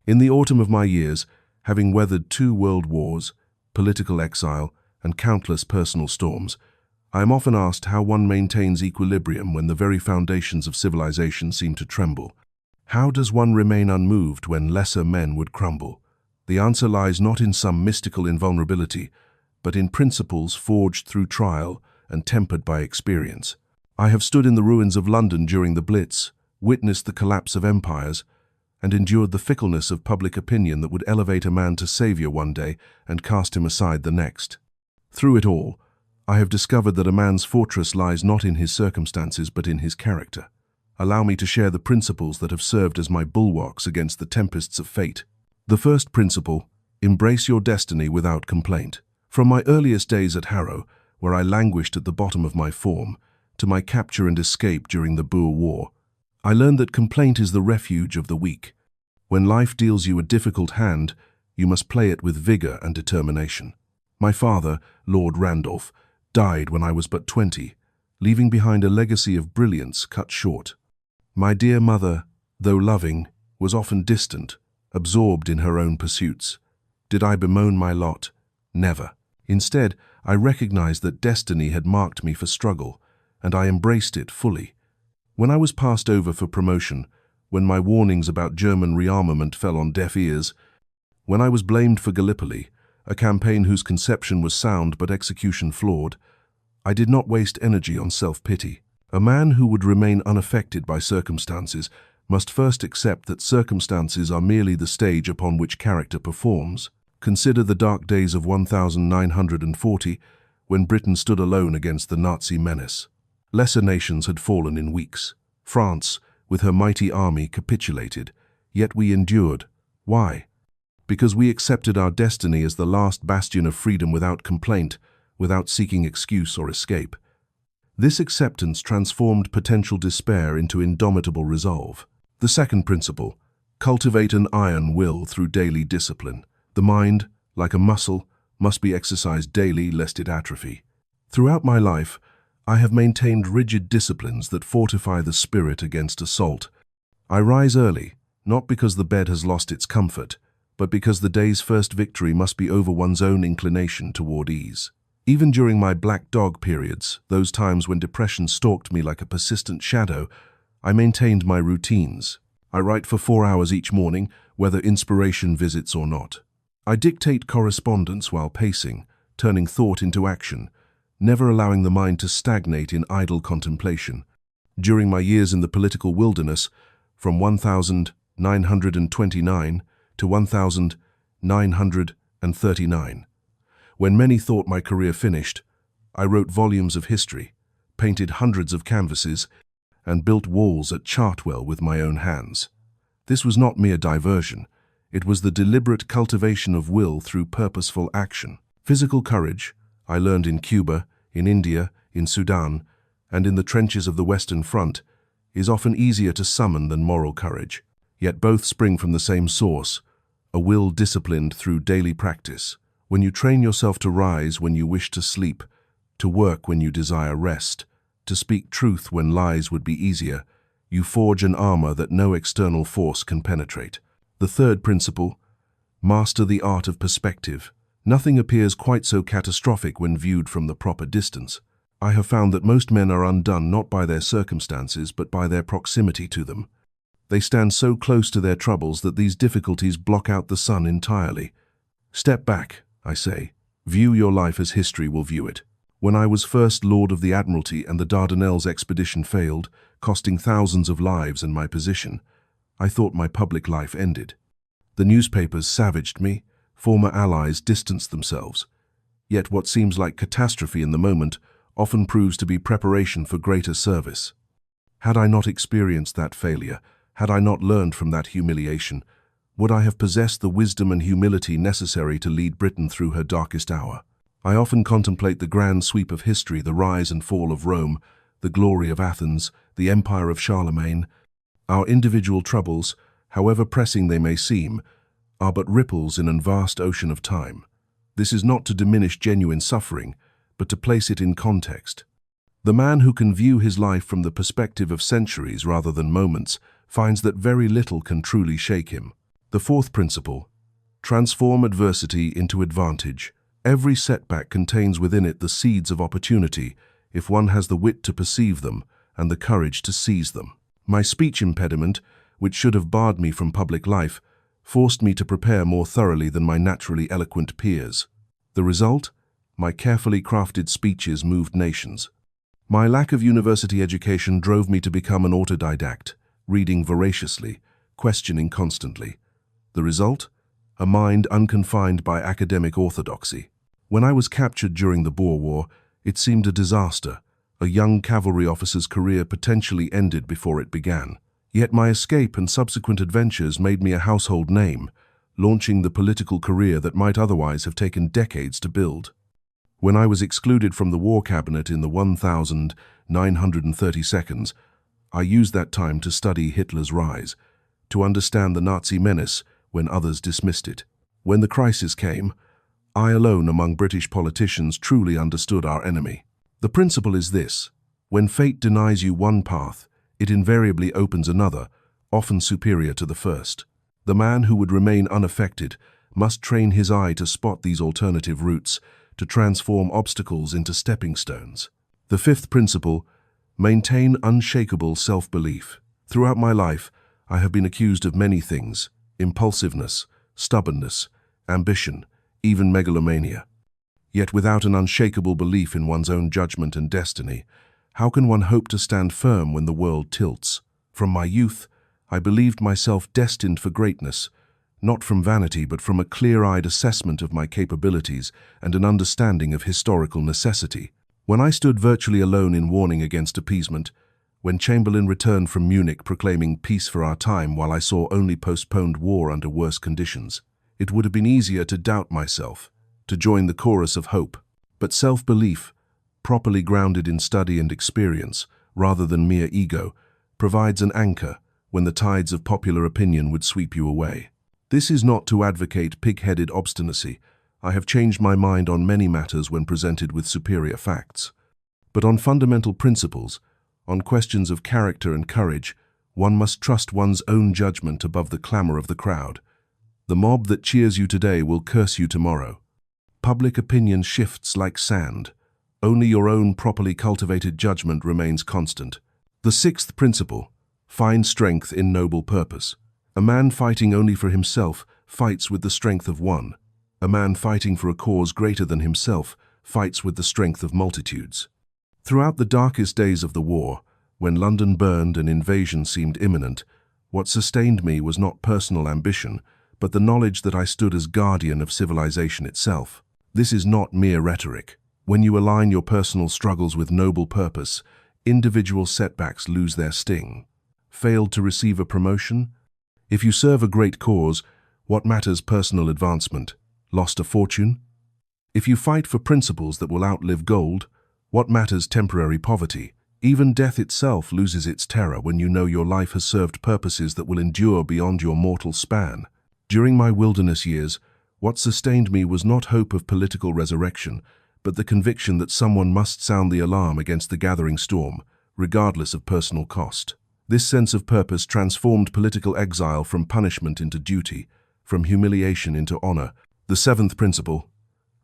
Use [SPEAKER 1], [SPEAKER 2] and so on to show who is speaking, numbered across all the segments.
[SPEAKER 1] In the autumn of my years, having weathered 2 world wars, political exile, and countless personal storms, I am often asked how one maintains equilibrium when the very foundations of civilization seem to tremble. How does one remain unmoved when lesser men would crumble? The answer lies not in some mystical invulnerability, but in principles forged through trial and tempered by experience. I have stood in the ruins of London during the Blitz, witnessed the collapse of empires, and endured the fickleness of public opinion that would elevate a man to savior one day and cast him aside the next. Through it all, I have discovered that a man's fortress lies not in his circumstances but in his character. Allow me to share the principles that have served as my bulwarks against the tempests of fate. The first principle: embrace your destiny without complaint. From my earliest days at Harrow, where I languished at the bottom of my form, to my capture and escape during the Boer War, I learned that complaint is the refuge of the weak. When life deals you a difficult hand, you must play it with vigor and determination. My father, Lord Randolph, died when I was but 20, leaving behind a legacy of brilliance cut short. My dear mother, though loving, was often distant, absorbed in her own pursuits. Did I bemoan my lot? Never. Instead, I recognized that destiny had marked me for struggle, and I embraced it fully. When I was passed over for promotion, when my warnings about German rearmament fell on deaf ears, when I was blamed for Gallipoli, a campaign whose conception was sound but execution flawed, I did not waste energy on self-pity. A man who would remain unaffected by circumstances must first accept that circumstances are merely the stage upon which character performs. Consider the dark days of 1940, when Britain stood alone against the Nazi menace. Lesser nations had fallen in weeks. France, with her mighty army, capitulated, yet we endured. Why? Because we accepted our destiny as the last bastion of freedom without complaint, without seeking excuse or escape. This acceptance transformed potential despair into indomitable resolve. The second principle: cultivate an iron will through daily discipline. The mind, like a muscle, must be exercised daily lest it atrophy. Throughout my life, I have maintained rigid disciplines that fortify the spirit against assault. I rise early, not because the bed has lost its comfort, but because the day's first victory must be over one's own inclination toward ease. Even during my black dog periods, those times when depression stalked me like a persistent shadow, I maintained my routines. I write for 4 hours each morning, whether inspiration visits or not. I dictate correspondence while pacing, turning thought into action, never allowing the mind to stagnate in idle contemplation. During my years in the political wilderness, from 1929 to 1939, when many thought my career finished, I wrote volumes of history, painted hundreds of canvases, and built walls at Chartwell with my own hands. This was not mere diversion. It was the deliberate cultivation of will through purposeful action. Physical courage, I learned in Cuba, in India, in Sudan, and in the trenches of the Western Front, is often easier to summon than moral courage. Yet both spring from the same source, a will disciplined through daily practice. When you train yourself to rise when you wish to sleep, to work when you desire rest, to speak truth when lies would be easier, you forge an armor that no external force can penetrate. The third principle: master the art of perspective. Nothing appears quite so catastrophic when viewed from the proper distance. I have found that most men are undone not by their circumstances but by their proximity to them. They stand so close to their troubles that these difficulties block out the sun entirely. Step back, I say. View your life as history will view it. When I was first Lord of the Admiralty and the Dardanelles expedition failed, costing thousands of lives and my position, I thought my public life ended. The newspapers savaged me, former allies distanced themselves. Yet what seems like catastrophe in the moment often proves to be preparation for greater service. Had I not experienced that failure, had I not learned from that humiliation, would I have possessed the wisdom and humility necessary to lead Britain through her darkest hour? I often contemplate the grand sweep of history, the rise and fall of Rome, the glory of Athens, the empire of Charlemagne. Our individual troubles, however pressing they may seem, are but ripples in a vast ocean of time. This is not to diminish genuine suffering, but to place it in context. The man who can view his life from the perspective of centuries rather than moments finds that very little can truly shake him. The fourth principle: transform adversity into advantage. Every setback contains within it the seeds of opportunity, if one has the wit to perceive them and the courage to seize them. My speech impediment, which should have barred me from public life, forced me to prepare more thoroughly than my naturally eloquent peers. The result? My carefully crafted speeches moved nations. My lack of university education drove me to become an autodidact, reading voraciously, questioning constantly. The result? A mind unconfined by academic orthodoxy. When I was captured during the Boer War, it seemed a disaster. A young cavalry officer's career potentially ended before it began. Yet my escape and subsequent adventures made me a household name, launching the political career that might otherwise have taken decades to build. When I was excluded from the war cabinet in the 1932nd, I used that time to study Hitler's rise, to understand the Nazi menace when others dismissed it. When the crisis came, I alone among British politicians truly understood our enemy. The principle is this: when fate denies you one path, it invariably opens another, often superior to the first. The man who would remain unaffected must train his eye to spot these alternative routes, to transform obstacles into stepping stones. The fifth principle: maintain unshakable self-belief. Throughout my life, I have been accused of many things: impulsiveness, stubbornness, ambition, even megalomania. Yet without an unshakable belief in one's own judgment and destiny, how can one hope to stand firm when the world tilts? From my youth, I believed myself destined for greatness, not from vanity but from a clear-eyed assessment of my capabilities and an understanding of historical necessity. When I stood virtually alone in warning against appeasement, when Chamberlain returned from Munich proclaiming peace for our time while I saw only postponed war under worse conditions, it would have been easier to doubt myself, to join the chorus of hope. But self-belief, properly grounded in study and experience, rather than mere ego, provides an anchor when the tides of popular opinion would sweep you away. This is not to advocate pig-headed obstinacy. I have changed my mind on many matters when presented with superior facts. But on fundamental principles, on questions of character and courage, one must trust one's own judgment above the clamor of the crowd. The mob that cheers you today will curse you tomorrow. Public opinion shifts like sand. Only your own properly cultivated judgment remains constant. The sixth principle: find strength in noble purpose. A man fighting only for himself fights with the strength of one. A man fighting for a cause greater than himself fights with the strength of multitudes. Throughout the darkest days of the war, when London burned and invasion seemed imminent, what sustained me was not personal ambition, but the knowledge that I stood as guardian of civilization itself. This is not mere rhetoric. When you align your personal struggles with noble purpose, individual setbacks lose their sting. Failed to receive a promotion? If you serve a great cause, what matters personal advancement? Lost a fortune? If you fight for principles that will outlive gold, what matters temporary poverty? Even death itself loses its terror when you know your life has served purposes that will endure beyond your mortal span. During my wilderness years, what sustained me was not hope of political resurrection, but the conviction that someone must sound the alarm against the gathering storm, regardless of personal cost. This sense of purpose transformed political exile from punishment into duty, from humiliation into honor. The seventh principle: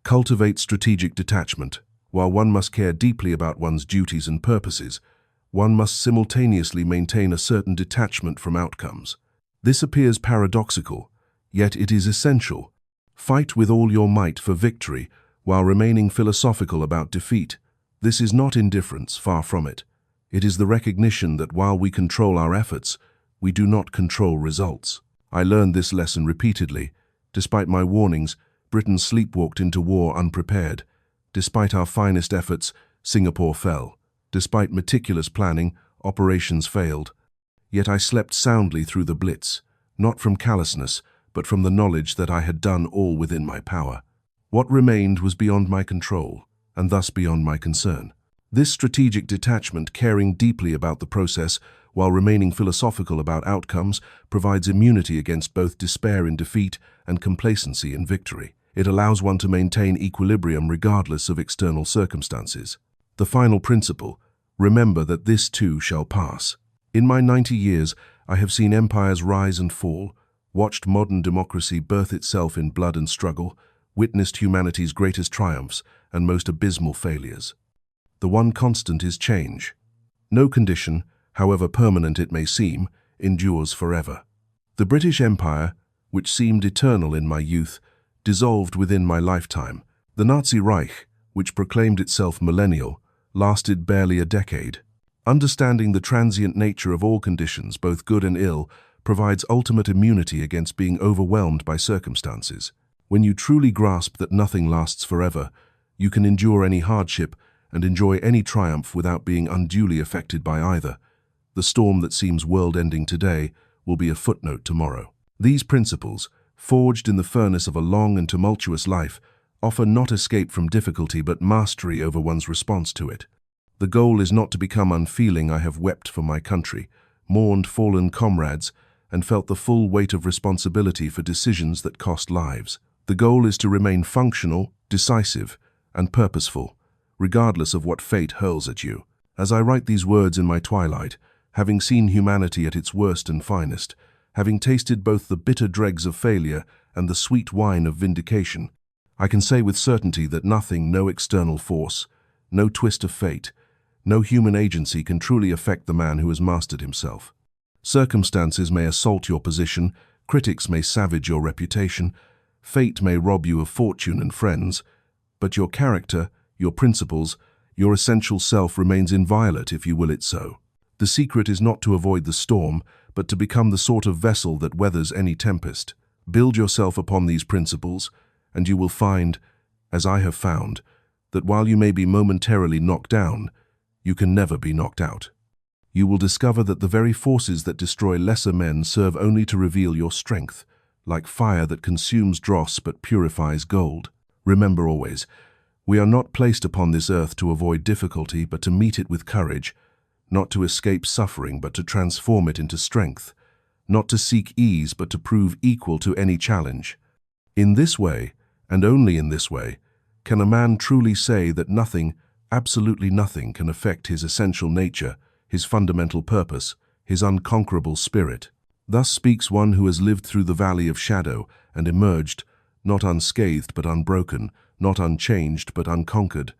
[SPEAKER 1] cultivate strategic detachment. While one must care deeply about one's duties and purposes, one must simultaneously maintain a certain detachment from outcomes. This appears paradoxical, yet it is essential. Fight with all your might for victory while remaining philosophical about defeat. This is not indifference, far from it. It is the recognition that while we control our efforts, we do not control results. I learned this lesson repeatedly. Despite my warnings, Britain sleepwalked into war unprepared. Despite our finest efforts, Singapore fell. Despite meticulous planning, operations failed. Yet I slept soundly through the Blitz, not from callousness, but from the knowledge that I had done all within my power. What remained was beyond my control, and thus beyond my concern. This strategic detachment, caring deeply about the process while remaining philosophical about outcomes, provides immunity against both despair in defeat and complacency in victory. It allows one to maintain equilibrium regardless of external circumstances. The final principle: remember that this too shall pass. In my 90 years, I have seen empires rise and fall, watched modern democracy birth itself in blood and struggle, witnessed humanity's greatest triumphs and most abysmal failures. The one constant is change. No condition, however permanent it may seem, endures forever. The British Empire, which seemed eternal in my youth, dissolved within my lifetime. The Nazi Reich, which proclaimed itself millennial, lasted barely a decade. Understanding the transient nature of all conditions, both good and ill, provides ultimate immunity against being overwhelmed by circumstances. When you truly grasp that nothing lasts forever, you can endure any hardship and enjoy any triumph without being unduly affected by either. The storm that seems world-ending today will be a footnote tomorrow. These principles, forged in the furnace of a long and tumultuous life, offer not escape from difficulty but mastery over one's response to it. The goal is not to become unfeeling. I have wept for my country, mourned fallen comrades, and felt the full weight of responsibility for decisions that cost lives. The goal is to remain functional, decisive, and purposeful, regardless of what fate hurls at you. As I write these words in my twilight, having seen humanity at its worst and finest, having tasted both the bitter dregs of failure and the sweet wine of vindication, I can say with certainty that nothing, no external force, no twist of fate, no human agency can truly affect the man who has mastered himself. Circumstances may assault your position, critics may savage your reputation, fate may rob you of fortune and friends, but your character, your principles, your essential self remains inviolate if you will it so. The secret is not to avoid the storm, but to become the sort of vessel that weathers any tempest. Build yourself upon these principles, and you will find, as I have found, that while you may be momentarily knocked down, you can never be knocked out. You will discover that the very forces that destroy lesser men serve only to reveal your strength, like fire that consumes dross but purifies gold. Remember always, we are not placed upon this earth to avoid difficulty but to meet it with courage, not to escape suffering but to transform it into strength, not to seek ease but to prove equal to any challenge. In this way, and only in this way, can a man truly say that nothing, absolutely nothing, can affect his essential nature, his fundamental purpose, his unconquerable spirit. Thus speaks one who has lived through the valley of shadow and emerged, not unscathed but unbroken, not unchanged but unconquered,